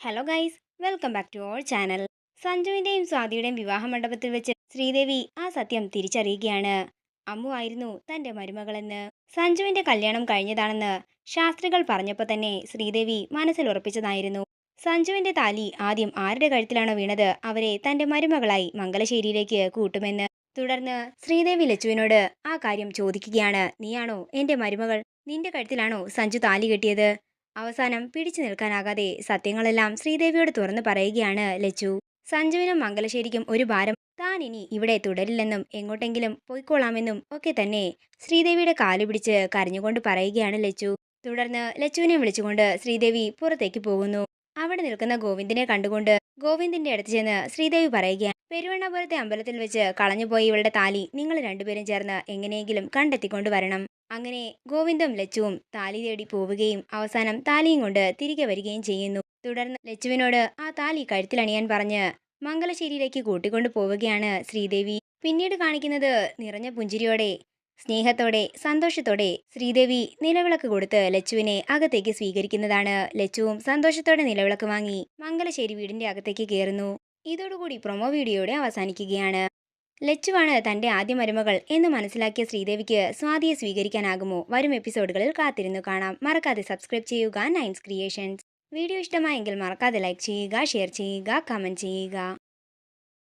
Hello guys, welcome back to our channel. സഞ്ജുവിന്റെയും സ്വാതിയുടെയും വിവാഹ മണ്ഡപത്തിൽ വെച്ച് ശ്രീദേവി ആ സത്യം തിരിച്ചറിയുകയാണ്. അമ്മു ആയിരുന്നു തന്റെ മരുമകളെന്ന്. സഞ്ജുവിന്റെ കല്യാണം കഴിഞ്ഞതാണെന്ന് ശാസ്ത്രികൾ പറഞ്ഞപ്പോൾ തന്നെ ശ്രീദേവി മനസ്സിൽ ഉറപ്പിച്ചതായിരുന്നു. സഞ്ജുവിന്റെ താലി ആദ്യം ആരുടെ കഴുത്തിലാണോ വീണത് അവരെ തന്റെ മരുമകളായി മംഗലശ്ശേരിയിലേക്ക് കൂട്ടുമെന്ന്. തുടർന്ന് ശ്രീദേവി ലച്ചുവിനോട് ആ കാര്യം ചോദിക്കുകയാണ്. നീയാണോ എന്റെ മരുമകൾ? നിന്റെ കഴുത്തിലാണോ സഞ്ജു താലി കെട്ടിയത്? അവസാനം പിടിച്ചു നിൽക്കാനാകാതെ സത്യങ്ങളെല്ലാം ശ്രീദേവിയോട് തുറന്നു പറയുകയാണ് ലച്ചു. സഞ്ജുവിനും മംഗലശ്ശേരിക്കും ഒരു ഭാരം. താൻ ഇനി ഇവിടെ തുടരില്ലെന്നും എങ്ങോട്ടെങ്കിലും പോയിക്കോളാമെന്നും ഒക്കെ തന്നെ ശ്രീദേവിയുടെ കാലു പിടിച്ച് കരഞ്ഞുകൊണ്ട് പറയുകയാണ് ലച്ചു. തുടർന്ന് ലച്ചുവിനെ വിളിച്ചുകൊണ്ട് ശ്രീദേവി പുറത്തേക്ക് പോകുന്നു. അവിടെ നിൽക്കുന്ന ഗോവിന്ദിനെ കണ്ടുകൊണ്ട് ഗോവിന്ദിന്റെ അടുത്ത് ചെന്ന് ശ്രീദേവി പറയുകയാണ്, പെരുവണ്ണപുരത്തെ അമ്പലത്തിൽ വെച്ച് കളഞ്ഞുപോയി ഇവളുടെ താലി നിങ്ങൾ രണ്ടുപേരും ചേർന്ന് എങ്ങനെയെങ്കിലും കണ്ടെത്തിക്കൊണ്ട് വരണം. അങ്ങനെ ഗോവിന്ദും ലച്ചുവും താലി തേടി പോവുകയും അവസാനം താലിയും കൊണ്ട് തിരികെ വരികയും ചെയ്യുന്നു. തുടർന്ന് ലച്ചുവിനോട് ആ താലി കഴുത്തിലണിയാൻ പറഞ്ഞ് മംഗലശ്ശേരിയിലേക്ക് കൂട്ടിക്കൊണ്ടു പോവുകയാണ് ശ്രീദേവി. പിന്നീട് കാണിക്കുന്നത് നിറഞ്ഞ പുഞ്ചിരിയോടെ, സ്നേഹത്തോടെ, സന്തോഷത്തോടെ ശ്രീദേവി നിലവിളക്ക് കൊടുത്ത് ലച്ചുവിനെ അകത്തേക്ക് സ്വീകരിക്കുന്നതാണ്. ലച്ചുവും സന്തോഷത്തോടെ നിലവിളക്ക് വാങ്ങി മംഗലശ്ശേരി വീടിന്റെ അകത്തേക്ക് കയറുന്നു. ഇതോടുകൂടി പ്രൊമോ വീഡിയോയുടെ അവസാനിക്കുകയാണ്. ലച്ചുവാണ് തന്റെ ആദ്യ മരുമകൾ എന്ന് മനസ്സിലാക്കിയ ശ്രീദേവിക്ക് സ്വാതിയെ സ്വീകരിക്കാനാകുമോ? വരും എപ്പിസോഡുകളിൽ കാത്തിരുന്നു കാണാം. മറക്കാതെ സബ്സ്ക്രൈബ് ചെയ്യുക നയൻസ് ക്രിയേഷൻസ്. വീഡിയോ ഇഷ്ടമായെങ്കിൽ മറക്കാതെ ലൈക്ക് ചെയ്യുക, ഷെയർ ചെയ്യുക, കമന്റ് ചെയ്യുക.